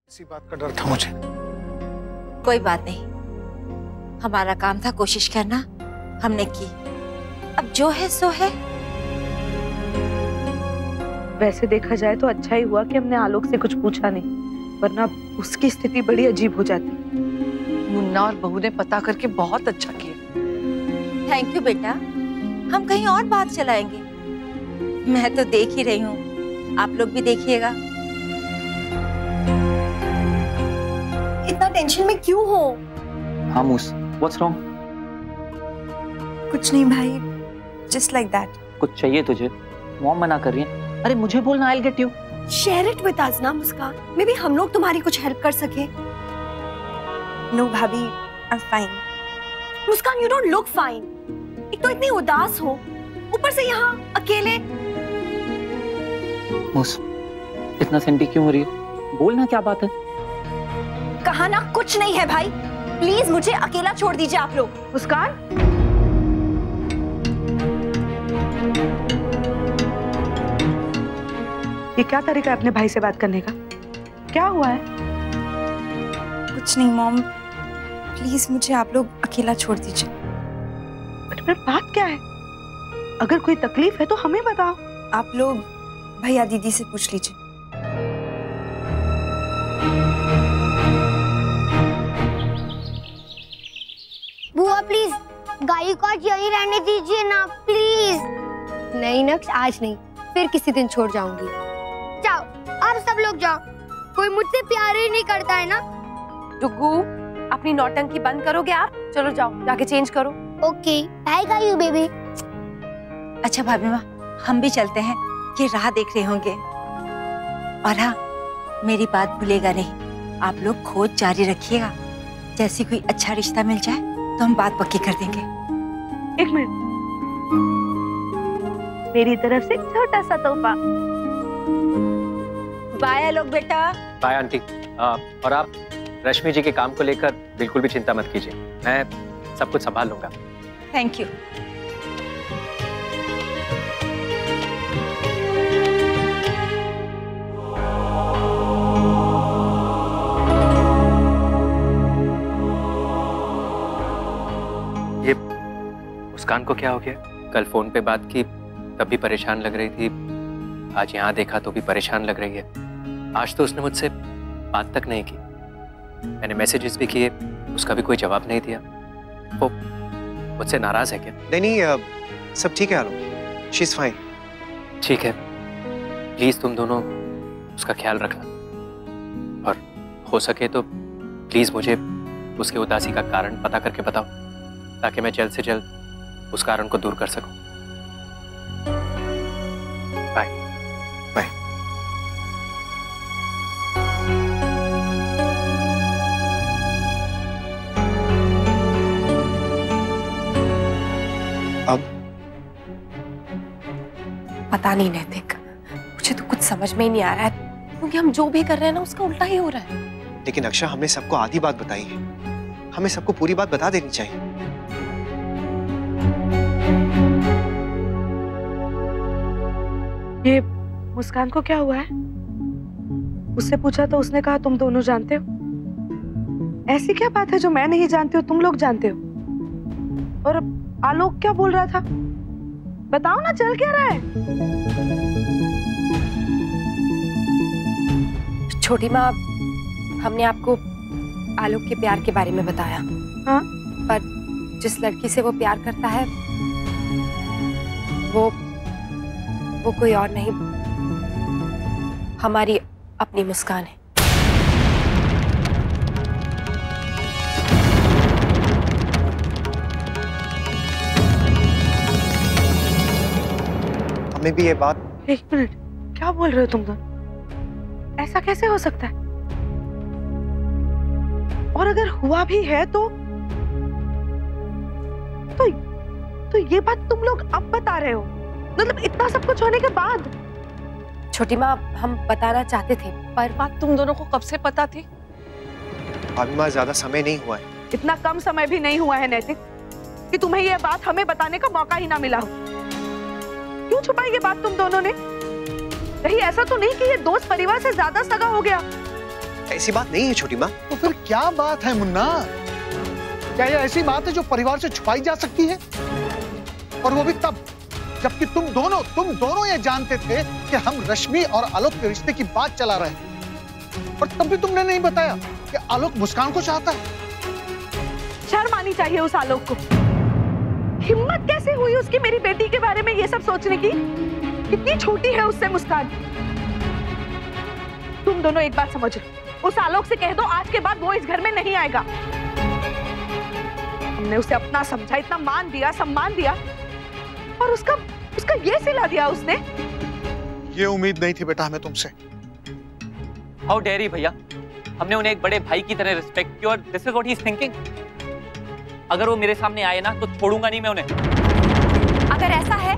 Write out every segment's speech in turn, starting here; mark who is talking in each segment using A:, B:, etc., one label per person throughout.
A: इसी बात का डर था मुझे।
B: कोई बात नहीं, हमारा काम था कोशिश करना, हमने की। अब जो है सो है।
C: वैसे देखा जाए तो अच्छा ही हुआ कि हमने आलोक से कुछ पूछा नहीं, वरना उसकी स्थिति बड़ी अजीब हो जाती।
D: मुन्ना और बहू ने पता करके बहुत अच्छा किया।
B: थैंक यू बेटा, हम कहीं और बात चलाएंगे। मैं तो देख ही रही हूँ, आप लोग भी देखिएगा।
E: इतना टेंशन में क्यों हो?
F: हाँ मूस, व्हाट्स रॉन्ग?
E: कुछ नहीं भाई, जस्ट लाइक दैट।
F: कुछ चाहिए तुझे? मॉम मना कर रही है। अरे मुझे बोलना, I'll get you।
E: Share it with us ना मुस्कान, मे बी हम लोग तुम्हारी कुछ हेल्प कर सके। नो भाभी, I am fine. Muskan, you don't look fine. एक तो इतनी उदास हो, ऊपर से यहाँ अकेले।
F: मूस, इतना सेंटी क्यों हो रही है? बोलना, क्या बात है?
E: कहा ना कुछ नहीं है भाई, प्लीज मुझे अकेला छोड़ दीजिए आप लोग।
C: मुस्कान, ये क्या तरीका है अपने भाई से बात करने का? क्या हुआ है?
E: कुछ नहीं मॉम, प्लीज मुझे आप लोग अकेला छोड़ दीजिए।
C: पर बात क्या है? अगर कोई तकलीफ है तो हमें बताओ।
E: आप लोग भैया दीदी से पूछ लीजिए।
G: बुआ प्लीज गाय को आज यहीं रहने दीजिए ना प्लीज। नहीं नक्श, आज नहीं, फिर किसी दिन छोड़ जाऊंगी। जाओ, आप सब लोग जाओ, कोई मुझसे प्यार ही नहीं करता है ना।
H: डुग्गू, अपनी नौटंकी बंद करोगे आप? चलो जाओ, जाके चेंज करो।
G: ओके, बाय गायू बेबी।
B: अच्छा भाभी माँ, हम भी चलते हैं, ये राह देख रहे होंगे। और हाँ, मेरी बात भूलेगा नहीं, आप लोग खोज जारी रखिएगा। जैसे कोई अच्छा रिश्ता मिल जाए तो हम बात पक्की कर देंगे।
C: एक मिनट, मेरी तरफ से छोटा सा तोहफा।
B: बाय लोग बेटा।
I: Bye auntie. और आप रश्मि जी के काम को लेकर बिल्कुल भी चिंता मत कीजिए, मैं सब कुछ संभाल लूंगा।
B: Thank you.
I: ये मुस्कान को क्या हो गया? कल फोन पे बात की तब भी परेशान लग रही थी, आज यहाँ देखा तो भी परेशान लग रही है। आज तो उसने मुझसे बात तक नहीं की, मैंने मैसेजेस भी किए, उसका भी कोई जवाब नहीं दिया। वो मुझसे नाराज है क्या?
A: नहीं, सब ठीक है आलोक, शी इज फाइन।
I: ठीक है, प्लीज तुम दोनों उसका ख्याल रखना, और हो सके तो प्लीज मुझे उसकी उदासी का कारण पता करके बताओ, ताकि मैं जल्द से जल्द उस कारण को दूर कर सकूं। बाय।
A: बाय। अब
H: पता नहीं नैतिक, मुझे तो कुछ समझ में ही नहीं आ रहा है, क्योंकि हम जो भी कर रहे हैं ना उसका उल्टा ही हो रहा है।
A: लेकिन अक्षा, हमने सबको आधी बात बताई है, हमें सबको पूरी बात बता देनी चाहिए।
C: ये मुस्कान को क्या हुआ है? उससे पूछा तो उसने कहा तुम दोनों जानते हो। ऐसी क्या बात है जो मैं नहीं जानती हूँ तुम लोग जानते हो? और आलोक क्या बोल रहा था? बताओ ना, चल क्या रहा है?
H: छोटी माँ, हमने आपको आलोक के प्यार के बारे में बताया।
C: हाँ?
H: पर जिस लड़की से वो प्यार करता है वो कोई और नहीं, हमारी अपनी मुस्कान है।
A: हमें भी ये बात।
C: एक मिनट, क्या बोल रहे हो तुम दोनों? ऐसा कैसे हो सकता है? और अगर हुआ भी है तो ये बात तुम लोग अब बता रहे हो? मतलब इतना सब कुछ होने के बाद?
H: छोटी माँ, हम बताना चाहते थे, पर
D: बात तुम दोनों को कब से पता थी?
A: भाभी माँ, ज्यादा समय नहीं हुआ है।
C: इतना कम समय भी नहीं हुआ है नैतिक कि तुम्हें ये बात हमें बताने का मौका ही ना मिला हो। क्यों छुपाई ये बात तुम दोनों ने? कहीं ऐसा तो नहीं कि ये दोस्त परिवार से ज्यादा सगा हो गया?
A: ऐसी बात नहीं है छोटी माँ।
J: तो फिर क्या बात है मुन्ना? क्या ये ऐसी बात है जो परिवार से छुपाई जा सकती है? और वो भी तब जबकि तुम दोनों ये जानते थे कि हम रश्मि और आलोक के रिश्ते की बात चला रहे हैं, और तब भी तुमने नहीं बताया कि आलोक मुस्कान को चाहता है।
C: शर्म आनी चाहिए उस आलोक को। हिम्मत कैसे हुई उसकी मेरी बेटी के बारे में ये सब सोचने की? कितनी छोटी है उससे मुस्कान। तुम दोनों एक बात समझ लो, उस आलोक से कह दो आज के बाद वो इस घर में नहीं आएगा। हमने उसे अपना समझा, इतना मान दिया, सम्मान दिया, और उसका ये सिला दिया उसने।
J: ये उम्मीद नहीं थी बेटा हमें तुमसे।
F: हाउ डेयर ही भैया, हमने उन्हें एक बड़े भाई की तरह रिस्पेक्ट किया और this is what he is thinking. अगर वो मेरे सामने आए ना तो छोड़ूंगा नहीं मैं उन्हें।
H: अगर ऐसा है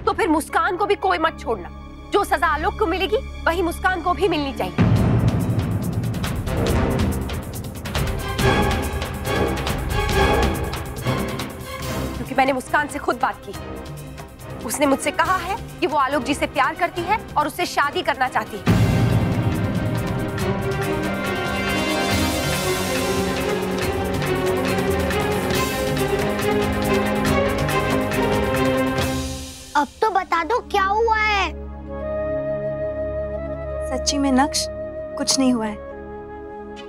H: तो फिर मुस्कान को भी कोई मत छोड़ना। जो सजा आलोक को मिलेगी वही मुस्कान को भी मिलनी चाहिए। क्योंकि मैंने मुस्कान से खुद बात की, उसने मुझसे कहा है कि वो आलोक जी से प्यार करती है और उससे शादी करना चाहती है।
G: अब तो बता दो क्या हुआ है?
E: सच्ची में नक्श कुछ नहीं हुआ है।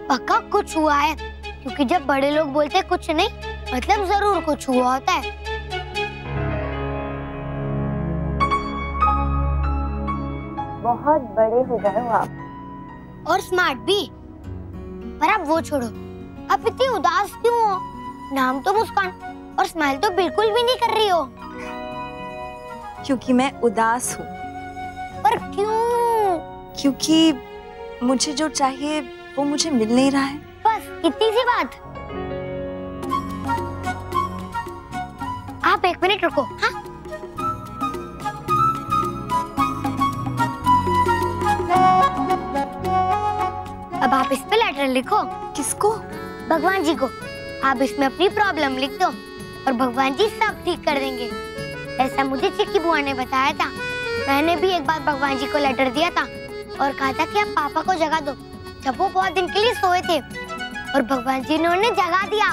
G: पक्का कुछ हुआ है? क्योंकि जब बड़े लोग बोलते हैं कुछ नहीं, मतलब जरूर कुछ हुआ होता है। बहुत बड़े हो गए हो आप, और स्मार्ट भी। पर आप वो छोड़ो, आप इतनी उदास क्यों हो? नाम तो मुस्कान और स्माइल तो बिल्कुल भी नहीं कर रही हो।
E: क्योंकि मैं उदास हूँ।
G: पर क्यों?
E: क्योंकि मुझे जो चाहिए वो मुझे मिल नहीं रहा है।
G: बस इतनी सी बात। आप 1 मिनट रुको। हाँ, अब आप इस पे लेटर लिखो।
E: किसको?
G: भगवान जी को। आप इसमें अपनी प्रॉब्लम लिख दो और भगवान जी सब ठीक कर देंगे। ऐसा मुझे चिक्की बुआ ने बताया था। मैंने भी एक बार भगवान जी को लेटर दिया था और कहा था कि आप पापा को जगा दो, जब वो बहुत दिन के लिए सोए थे, और भगवान जी ने उन्हें जगा दिया।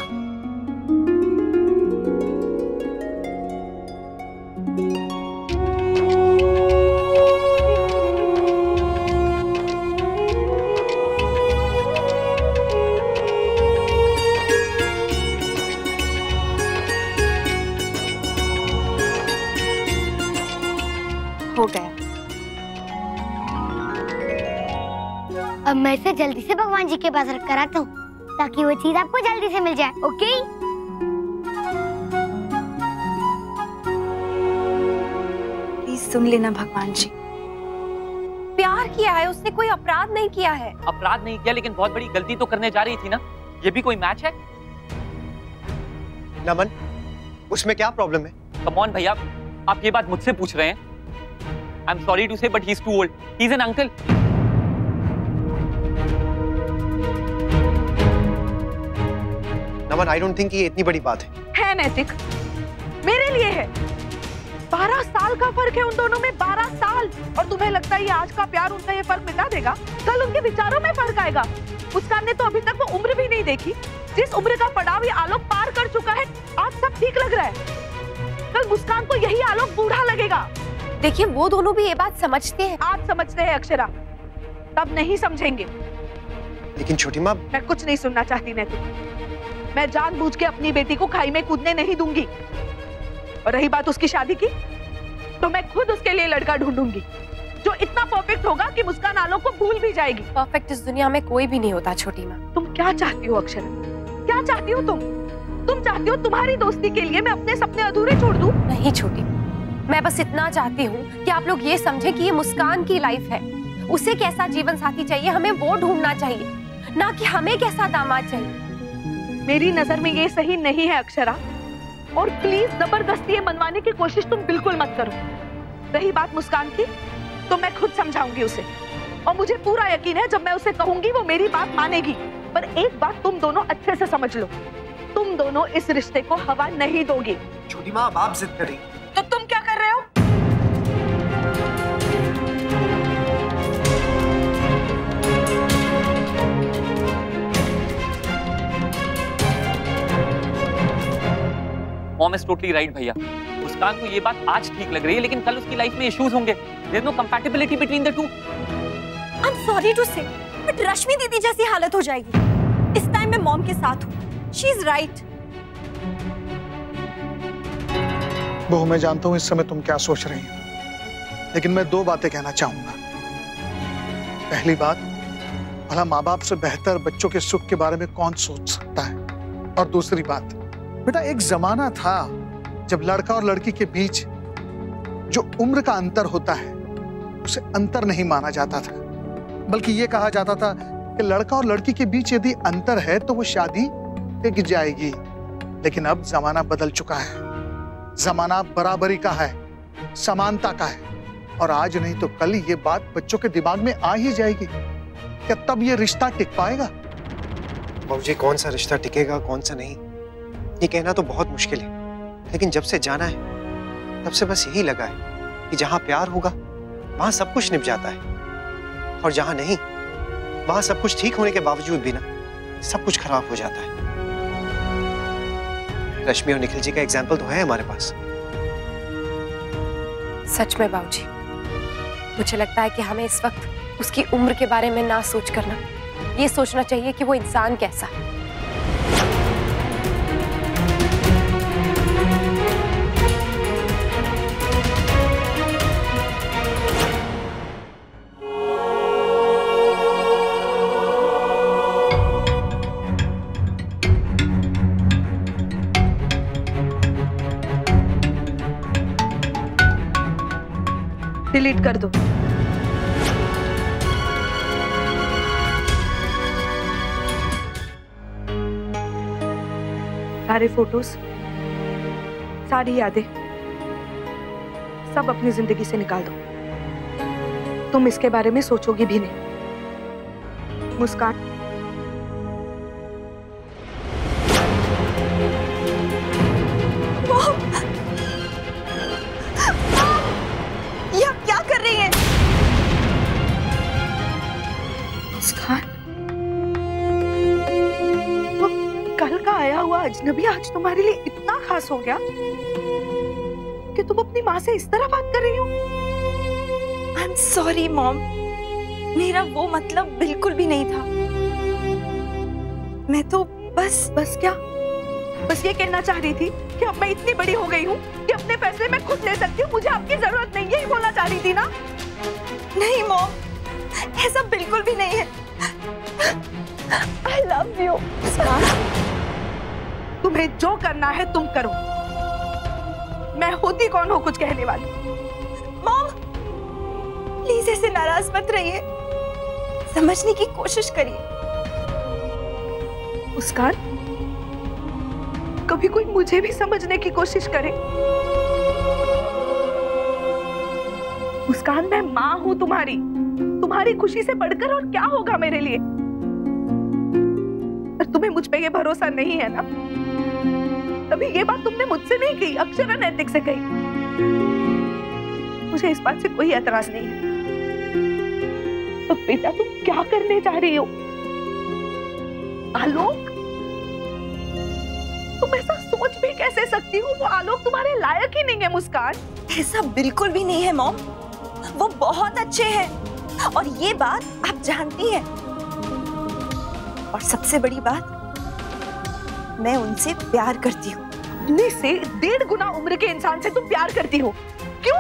E: हो गया।
G: अब मैं इसे जल्दी से भगवान जी के पास रख कर आता हूँ ताकि वो चीज आपको जल्दी से मिल जाए। ओके?
E: प्लीज सुन लेना भगवान जी।
H: प्यार किया है उसने, कोई अपराध नहीं किया है।
F: अपराध नहीं किया, लेकिन बहुत बड़ी गलती तो करने जा रही थी ना। ये भी कोई मैच है?
A: नमन, उसमें क्या प्रॉब्लम है?
F: कम ऑन भैया, आप ये बात मुझसे पूछ रहे हैं? I am sorry to say but he is too old. He is an uncle.
A: Naman, I don't think ये इतनी बड़ी बात है
C: नैतिक, मेरे लिए है। 12 साल का फर्क है उन दोनों में, 12 साल। और तुम्हें लगता है ये आज का प्यार उनका ये फर्क मिटा देगा? कल उनके विचारों में फर्क आएगा। मुस्कान ने तो अभी तक वो उम्र भी नहीं देखी जिस उम्र का पड़ाव ये आलोक पार कर चुका है। आज सब ठीक लग रहा है, कल मुस्कान को यही आलोक बूढ़ा लगेगा।
H: देखिए, वो दोनों भी ये बात समझते हैं।
C: आज समझते हैं अक्षरा, तब नहीं समझेंगे।
A: लेकिन छोटी माँ,
C: मैं कुछ नहीं सुनना चाहती नैतिक। मैं जानबूझ के अपनी बेटी को खाई में कूदने नहीं दूंगी। और रही बात उसकी शादी की, तो मैं खुद उसके लिए लड़का ढूंढूंगी जो इतना परफेक्ट होगा कि मुस्कान आलोक को भूल भी जाएगी।
H: परफेक्ट इस दुनिया में कोई भी नहीं होता छोटी माँ।
C: तुम क्या चाहती हो अक्षरा? क्या चाहती हो तुम? तुम चाहती हो तुम्हारी दोस्ती के लिए मैं अपने सपने अधूरे छोड़ दूं?
H: नहीं छोटी, मैं बस इतना चाहती हूँ कि आप लोग ये समझें कि ये मुस्कान की लाइफ है। उसे कैसा जीवन साथी चाहिए हमें वो ढूंढना चाहिए, ना कि हमें कैसा दामाद चाहिए।
C: मेरी नजर में ये सही नहीं है अक्षरा, और प्लीज जबरदस्ती ये मनवाने की कोशिश तुम बिल्कुल मत करो। रही बात मुस्कान की, तो मैं खुद समझाऊंगी उसे, और मुझे पूरा यकीन है जब मैं उसे कहूंगी वो मेरी बात मानेगी। पर एक बात तुम दोनों अच्छे से समझ लो, तुम दोनों इस रिश्ते को हवा नहीं दोगे।
A: छोटी माँ, अब आप जिद कर रही,
C: तो तुम क्या कर रहे हो?
F: मॉम इज टोटली राइट भैया। मुस्कान को ये बात आज ठीक लग रही है, लेकिन कल उसकी लाइफ में इश्यूज होंगे। There is no compatibility between the two.
E: I am sorry to say, but Rashmi दीदी जैसी हालत हो जाएगी। इस टाइम मैं मॉम के साथ हूँ। She is right.
J: बहू, मैं जानता हूं इस समय तुम क्या सोच रही हो, लेकिन मैं दो बातें कहना चाहूंगा। पहली बात, भला माँ बाप से बेहतर बच्चों के सुख के बारे में कौन सोच सकता है। और दूसरी बात, बेटा एक जमाना था जब लड़का और लड़की के बीच जो उम्र का अंतर होता है उसे अंतर नहीं माना जाता था, बल्कि ये कहा जाता था कि लड़का और लड़की के बीच यदि अंतर है तो वो शादी टिक जाएगी। लेकिन अब जमाना बदल चुका है। जमाना बराबरी का है, समानता का है, और आज नहीं तो कल ये बात बच्चों के दिमाग में आ ही जाएगी। क्या तब ये रिश्ता टिक पाएगा?
A: बाबूजी, कौन सा रिश्ता टिकेगा कौन सा नहीं, ये कहना तो बहुत मुश्किल है। लेकिन जब से जाना है तब से बस यही लगा है कि जहां प्यार होगा वहां सब कुछ निभ जाता है, और जहां नहीं वहां सब कुछ ठीक होने के बावजूद भी ना सब कुछ खराब हो जाता है। रश्मि और निखिल जी का एग्जाम्पल तो है हमारे पास।
H: सच में बाबूजी, मुझे लगता है कि हमें इस वक्त उसकी उम्र के बारे में ना सोच करना, ये सोचना चाहिए कि वो इंसान कैसा है।
C: डिलीट कर दो। सारे फोटोज, सारी यादें, सब अपनी जिंदगी से निकाल दो। तुम इसके बारे में सोचोगी भी नहीं। मुस्कान,
E: ये आप क्या कर रही हैं?
C: मुस्कान, वो कल का आया हुआ अजनबी आज तुम्हारे लिए इतना खास हो गया कि तुम अपनी माँ से इस तरह बात कर रही हो?
E: आई एम सॉरी मॉम, मेरा वो मतलब बिल्कुल भी नहीं था। मैं तो बस क्या, बस ये कहना चाह रही थी कि अब मैं इतनी बड़ी हो गई हूँ कि अपने फैसले मैं खुद ले सकती हूँ, मुझे आपकी जरूरत नहीं, यही बोलना चाह रही थी ना? नहीं मॉम, ऐसा बिल्कुल भी नहीं है। I love you.
C: तुम्हें जो करना है तुम करो, मैं होती कौन हूँ कुछ कहने वाली?
E: मॉम प्लीज ऐसे नाराज मत रहिए, समझने की कोशिश करिए।
C: मुस्कान, कभी कोई मुझे भी समझने की कोशिश करे। मुस्कान, मैं माँ हूं तुम्हारी, तुम्हारी खुशी से बढ़कर और क्या होगा मेरे लिए? पर तुम्हें मुझ पे ये भरोसा नहीं है ना, तभी ये बात तुमने मुझसे नहीं कही, अक्षरन नैतिक से कही। मुझे इस बात से कोई एतराज नहीं है। तो बेटा तुम क्या करने जा रही हो? आलोक, तुम ऐसा सोच भी कैसे सकती हो? वो आलोक तुम्हारे लायक ही नहीं है मुस्कान।
E: ऐसा बिल्कुल भी नहीं है मॉम, वो बहुत अच्छे हैं और ये बात आप जानती हैं। और सबसे बड़ी बात, मैं उनसे प्यार करती हूँ।
C: अपने से 1.5 गुना उम्र के इंसान से तुम प्यार करती हो? क्यों?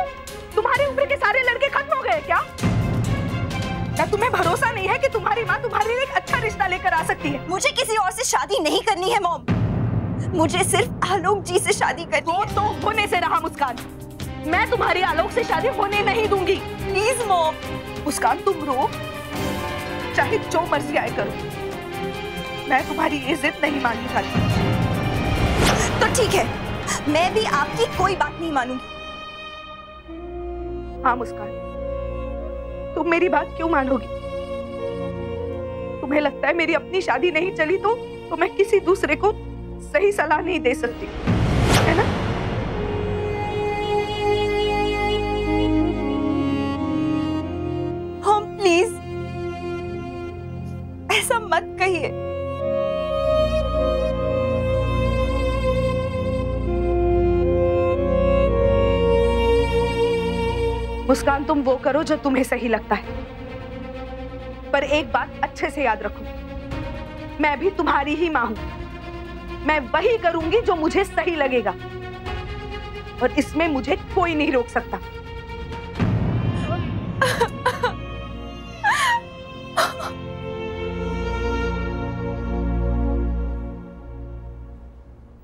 C: तुम्हारी उम्र के सारे लड़के खत्म हो गए क्या? क्या तुम्हें भरोसा नहीं है कि तुम्हारी माँ तुम्हारे लिए एक अच्छा रिश्ता लेकर आ सकती है?
E: मुझे किसी और से शादी नहीं करनी है मॉम, मुझे सिर्फ आलोक जी से शादी करनी है।
C: तो होने से रहा मुस्कान, मैं तुम्हारी आलोक से शादी होने नहीं दूंगी।
E: Please mom.
C: मुस्कान तुम रो, चाहे जो मर्जी आए करो, मैं तुम्हारी ये जिद नहीं माननी चाहती।
E: तो ठीक है, मैं भी आपकी कोई बात नहीं मानूंगी।
C: हाँ मुस्कान, तुम मेरी बात क्यों मानोगी? तुम्हें लगता है मेरी अपनी शादी नहीं चली तो मैं किसी दूसरे को सही सलाह नहीं दे सकती, है ना?
E: हाँ प्लीज ऐसा मत कहिए।
C: मुस्कान, तुम वो करो जो तुम्हें सही लगता है, पर एक बात अच्छे से याद रखो, मैं भी तुम्हारी ही मां हूं। मैं वही करूंगी जो मुझे सही लगेगा, और इसमें मुझे कोई नहीं रोक सकता।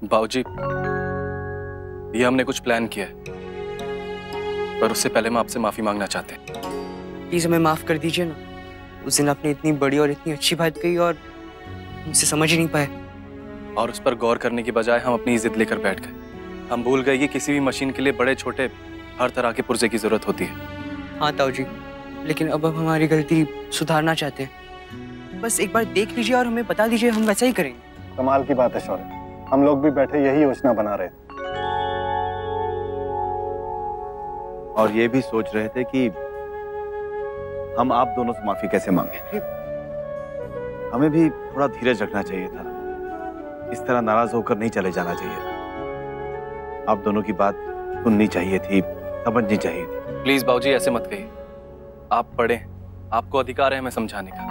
K: बाबूजी, ये हमने कुछ प्लान किया है, पर उससे पहले हम आपसे माफी मांगना चाहते हैं।
L: प्लीज हमें माफ कर दीजिए ना। उस दिन आपने इतनी बड़ी और इतनी अच्छी बात कही और हमसे समझ ही नहीं पाए,
K: और उस पर गौर करने की बजाय हम अपनी जिद लेकर बैठ गए। हम भूल गए कि किसी भी मशीन के लिए बड़े छोटे हर तरह के पुर्जे की जरूरत होती है।
L: हाँ ताऊ जी, लेकिन अब हम हमारी गलती सुधारना चाहते हैं। बस एक बार देख लीजिए और हमें बता दीजिए, हम वैसा ही करेंगे।
M: कमाल की बात है शौर्य, हम लोग भी बैठे यही योजना बना रहे थे
N: और ये भी सोच रहे थे कि हम आप दोनों से माफी कैसे मांगे। हमें भी थोड़ा धीरज रखना चाहिए था, इस तरह नाराज होकर नहीं चले जाना चाहिए। आप दोनों की बात सुननी चाहिए थी, समझनी चाहिए थी।
K: प्लीज बाबूजी ऐसे मत कहिए। आप बड़े हैं, आपको अधिकार है हमें समझाने का,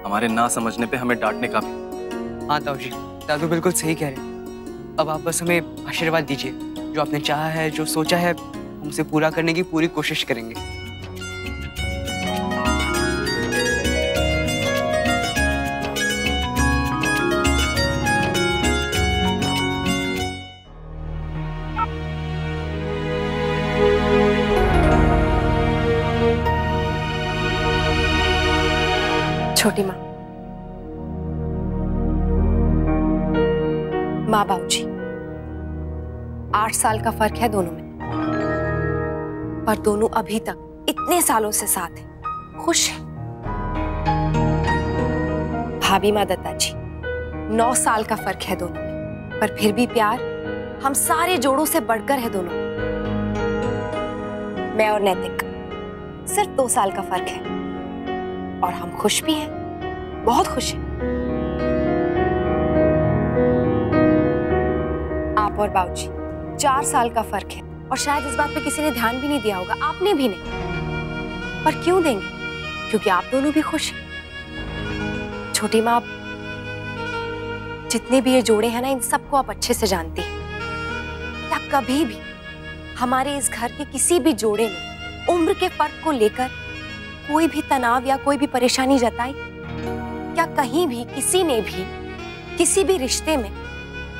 K: हमारे ना समझने पे हमें डांटने का भी।
L: हाँ ताऊ जी, दादू बिल्कुल सही कह रहे हैं। अब आप बस हमें आशीर्वाद दीजिए। जो आपने चाहा है, जो सोचा है, हम उसे पूरा करने की पूरी कोशिश करेंगे।
H: छोटी माँ, माँ बाबूजी, 8 साल का फर्क है दोनों में, पर दोनों अभी तक इतने सालों से साथ हैं, खुश हैं। भाभी माँ दत्ता जी, 9 साल का फर्क है दोनों में, पर फिर भी प्यार हम सारे जोड़ों से बढ़कर है दोनों। मैं और नैतिक, सिर्फ 2 साल का फर्क है, और हम खुश भी हैं, बहुत खुश हैं। आप और बाबूजी, 4 साल का फर्क है, और शायद इस बात पे किसी ने ध्यान भी नहीं दिया होगा, आपने भी नहीं, पर क्यों देंगे? क्योंकि आप दोनों भी खुश हैं। छोटी माँ, जितने भी ये जोड़े हैं ना, इन सबको आप अच्छे से जानती हैं। क्या कभी भी हमारे इस घर के किसी भी जोड़े ने उम्र के फर्क को लेकर कोई भी तनाव या कोई भी परेशानी जताई? क्या कहीं भी किसी ने भी किसी भी रिश्ते में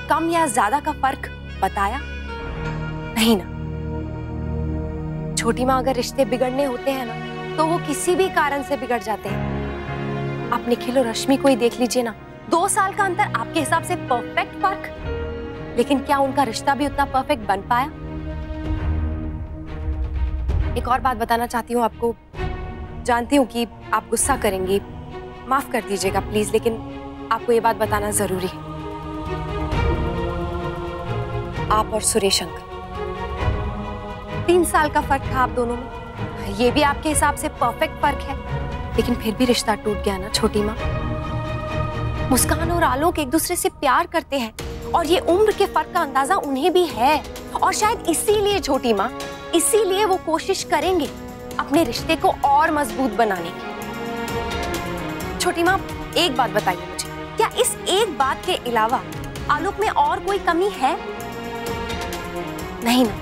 H: कम या ज्यादा का फर्क बताया? नहीं ना। छोटी माँ, अगर रिश्ते बिगड़ने होते हैं ना, तो वो किसी भी कारण से बिगड़ जाते हैं। आप निखिल और रश्मि को ही देख लीजिए ना, 2 साल का अंतर आपके हिसाब से परफेक्ट फर्क, लेकिन क्या उनका रिश्ता भी उतना परफेक्ट बन पाया? एक और बात बताना चाहती हूँ आपको। जानती हूँ कि आप गुस्सा करेंगी, माफ कर दीजिएगा प्लीज, लेकिन आपको ये बात बताना जरूरी है। आप और सुरेश अंकल, 3 साल का फर्क था आप दोनों में, ये भी आपके हिसाब से परफेक्ट फर्क है, लेकिन फिर भी रिश्ता टूट गया ना छोटी माँ। मुस्कान और आलोक एक दूसरे से प्यार करते हैं, और ये उम्र के फर्क का अंदाजा उन्हें भी है, और शायद इसीलिए छोटी माँ, इसीलिए वो कोशिश करेंगे अपने रिश्ते को और मजबूत बनाने की। छोटी माँ, एक बात बताइए मुझे, क्या इस एक बात के अलावा आलोक में और कोई कमी है? नहीं ना।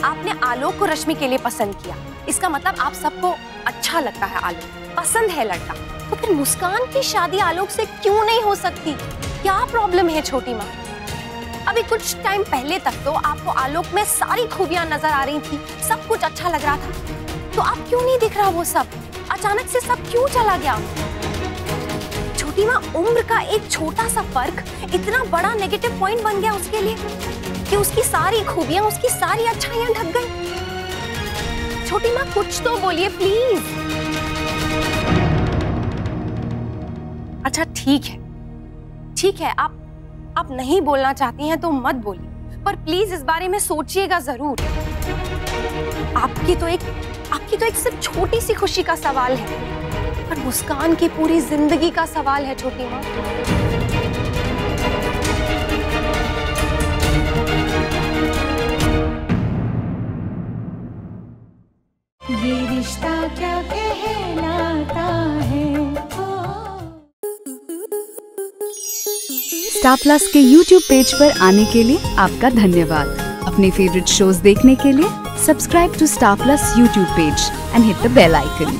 H: आपने आलोक को रश्मि के लिए पसंद किया, इसका मतलब आप सबको अच्छा लगता है आलोक, पसंद है लड़का, तो फिर मुस्कान की शादी आलोक से क्यों नहीं हो सकती? क्या प्रॉब्लम है छोटी माँ? अभी कुछ टाइम पहले तक तो आपको आलोक में सारी खूबियां नजर आ रही थी, सब कुछ अच्छा लग रहा था, तो आप क्यों नहीं दिख रहा वो सब? अचानक से सब क्यों चला गया? छोटी माँ, उम्र का एक छोटा सा फर्क इतना बड़ा नेगेटिव पॉइंट बन गया उसके लिए कि उसकी सारी खूबियां, उसकी सारी अच्छाइयां ढक गई। छोटी माँ, कुछ तो बोलिए प्लीज। अच्छा ठीक है, ठीक है, आप नहीं बोलना चाहती हैं तो मत बोलिए, पर प्लीज इस बारे में सोचिएगा जरूर। आपकी तो एक सिर्फ छोटी सी खुशी का सवाल है, पर मुस्कान की पूरी जिंदगी का सवाल है छोटी माँ।
O: स्टार प्लस के यूट्यूब पेज पर आने के लिए आपका धन्यवाद। अपने फेवरेट शोज देखने के लिए subscribe to Star Plus YouTube page and hit the bell icon.